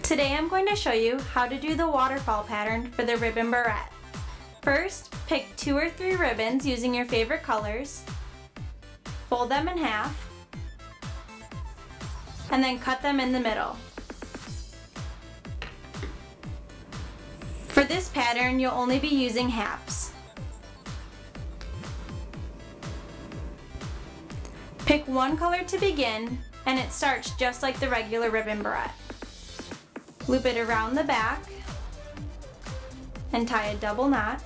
Today I'm going to show you how to do the waterfall pattern for the ribbon barrette. First, pick 2 or 3 ribbons using your favorite colors, fold them in half, and then cut them in the middle. For this pattern, you'll only be using halves. Pick one color to begin, and it starts just like the regular ribbon barrette. Loop it around the back and tie a double knot.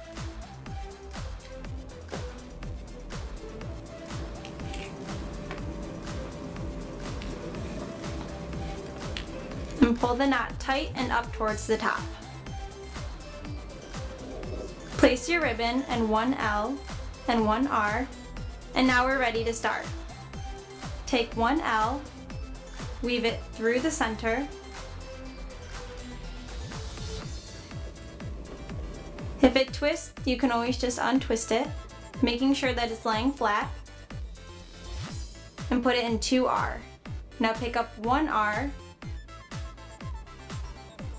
And pull the knot tight and up towards the top. Place your ribbon in one L and one R, and now we're ready to start. Take one L, weave it through the center, if it twists, you can always just untwist it, making sure that it's laying flat, and put it in 2R. Now pick up 1R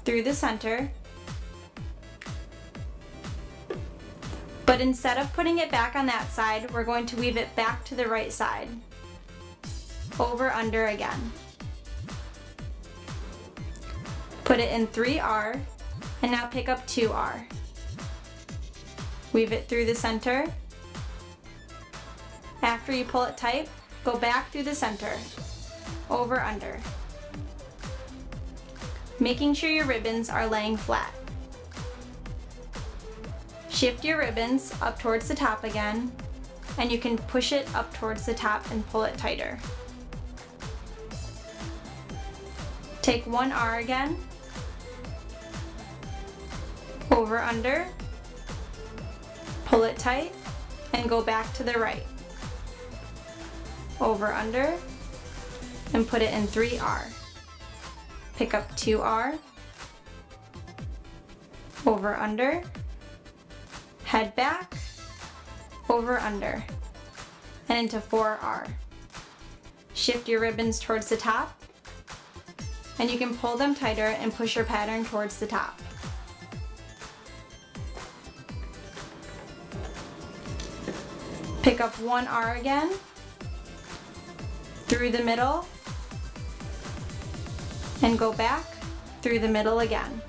through the center, but instead of putting it back on that side, we're going to weave it back to the right side. Over, under again. Put it in 3R, and now pick up 2R. Weave it through the center. After you pull it tight, go back through the center. Over, under. Making sure your ribbons are laying flat. Shift your ribbons up towards the top again, and you can push it up towards the top and pull it tighter. Take 1R again, over, under, pull it tight, and go back to the right. Over, under, and put it in 3R. Pick up 2R, over, under, head back, over, under, and into 4R. Shift your ribbons towards the top, and you can pull them tighter and push your pattern towards the top. Pick up 1R again, through the middle, and go back through the middle again,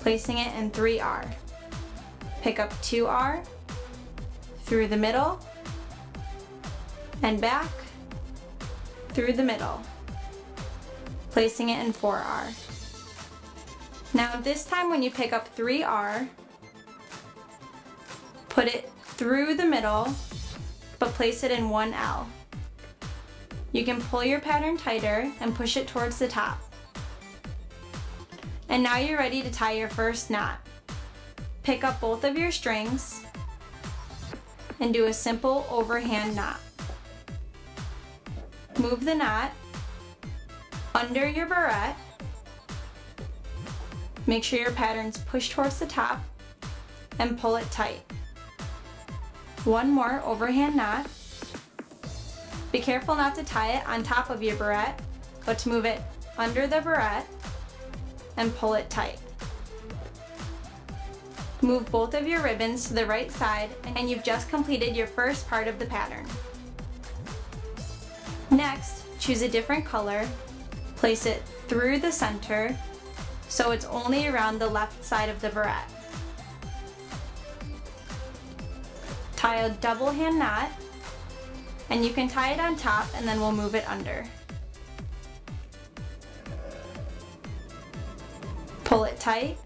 placing it in 3R. Pick up 2R, through the middle, and back, through the middle, placing it in 4R. Now this time when you pick up 3R, put it through the middle, but place it in 1L. You can pull your pattern tighter and push it towards the top. And now you're ready to tie your first knot. Pick up both of your strings and do a simple overhand knot. Move the knot under your barrette. Make sure your pattern's pushed towards the top and pull it tight. One more overhand knot. Be careful not to tie it on top of your barrette, but to move it under the barrette and pull it tight. Move both of your ribbons to the right side, and you've just completed your first part of the pattern. Next, choose a different color, place it through the center so it's only around the left side of the barrette. Tie a double hand knot, and you can tie it on top and then we'll move it under. Pull it tight,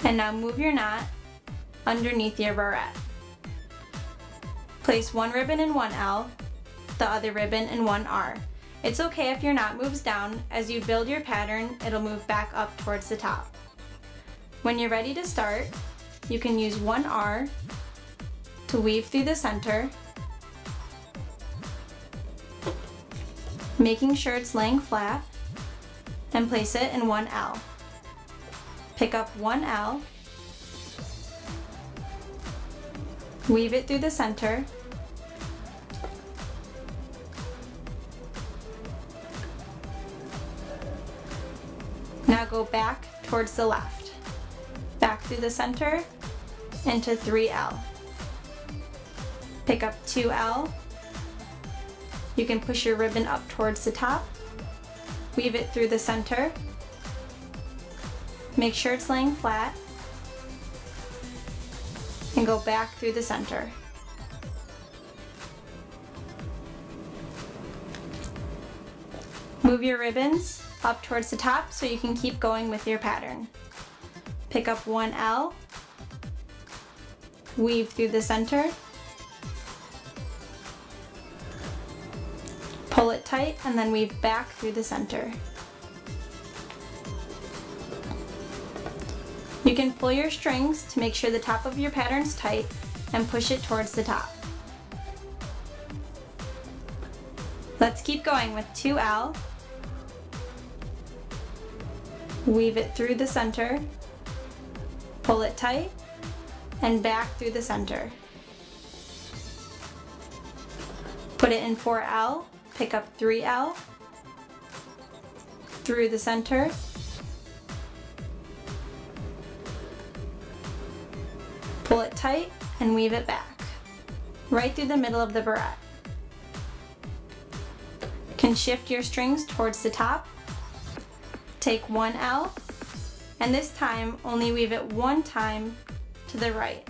and now move your knot underneath your barrette. Place one ribbon in 1L, the other ribbon in 1R. It's okay if your knot moves down. As you build your pattern, it'll move back up towards the top. When you're ready to start, you can use 1R to weave through the center, making sure it's laying flat, and place it in 1L. Pick up 1L, weave it through the center, go back towards the left. Back through the center into 3L. Pick up 2L. You can push your ribbon up towards the top. Weave it through the center. Make sure it's laying flat. And go back through the center. Move your ribbons up towards the top so you can keep going with your pattern. Pick up 1L, weave through the center, pull it tight, and then weave back through the center. You can pull your strings to make sure the top of your pattern's tight and push it towards the top. Let's keep going with 2L. Weave it through the center, pull it tight, and back through the center. Put it in 4L, pick up 3L, through the center, pull it tight, and weave it back, right through the middle of the barrette. You can shift your strings towards the top. Take 1L, and this time only weave it one time to the right.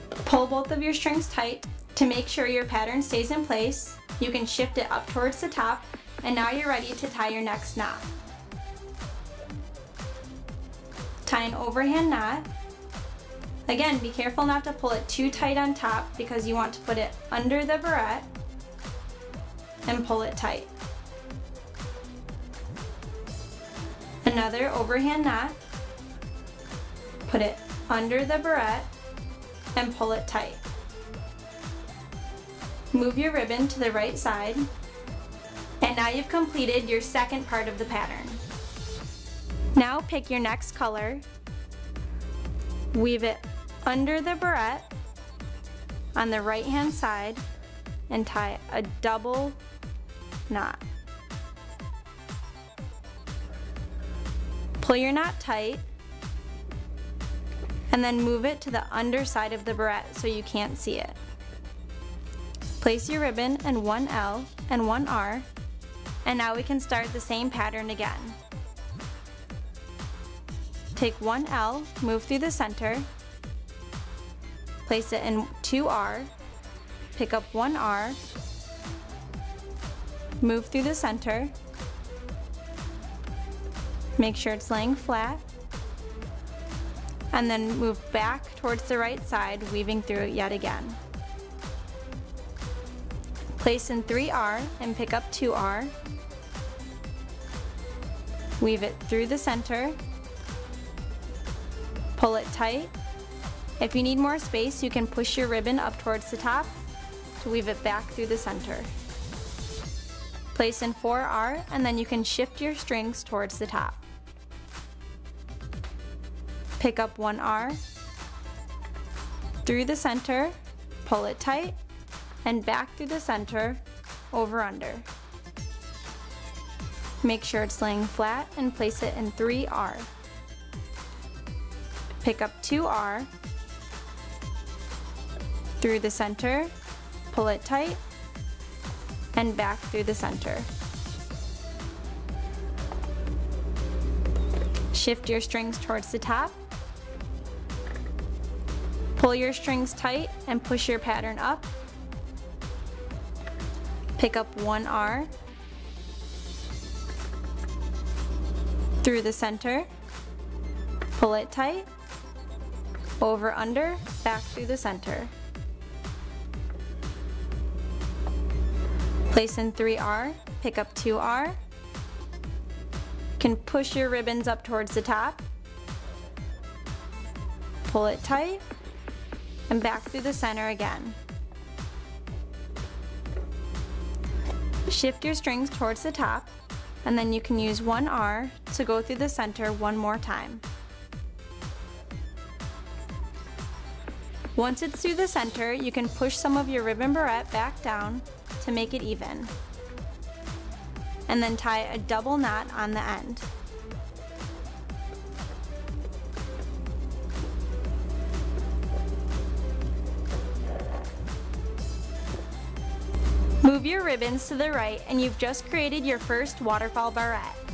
Pull both of your strings tight to make sure your pattern stays in place. You can shift it up towards the top, and now you're ready to tie your next knot. Tie an overhand knot. Again, be careful not to pull it too tight on top because you want to put it under the barrette and pull it tight. Another overhand knot, put it under the barrette and pull it tight. Move your ribbon to the right side, and now you've completed your second part of the pattern. Now pick your next color, weave it under the barrette on the right hand side and tie a double knot. Pull your knot tight and then move it to the underside of the barrette so you can't see it. Place your ribbon in 1L and 1R, and now we can start the same pattern again. Take 1L, move through the center, place it in 2R, pick up 1R, move through the center, make sure it's laying flat, and then move back towards the right side, weaving through it yet again. Place in 3R and pick up 2R, weave it through the center, pull it tight. If you need more space, you can push your ribbon up towards the top to weave it back through the center. Place in 4R, and then you can shift your strings towards the top. Pick up 1R, through the center, pull it tight, and back through the center, over under. Make sure it's laying flat and place it in 3R. Pick up 2R, through the center, pull it tight, and back through the center. Shift your strings towards the top, pull your strings tight and push your pattern up. Pick up 1R, through the center, pull it tight, over under, back through the center. Place in 3R, pick up 2R. You can push your ribbons up towards the top, pull it tight, and back through the center again. Shift your strings towards the top, and then you can use 1R to go through the center one more time. Once it's through the center, you can push some of your ribbon barrette back down to make it even. and then tie a double knot on the end. Move your ribbons to the right and you've just created your first waterfall barrette.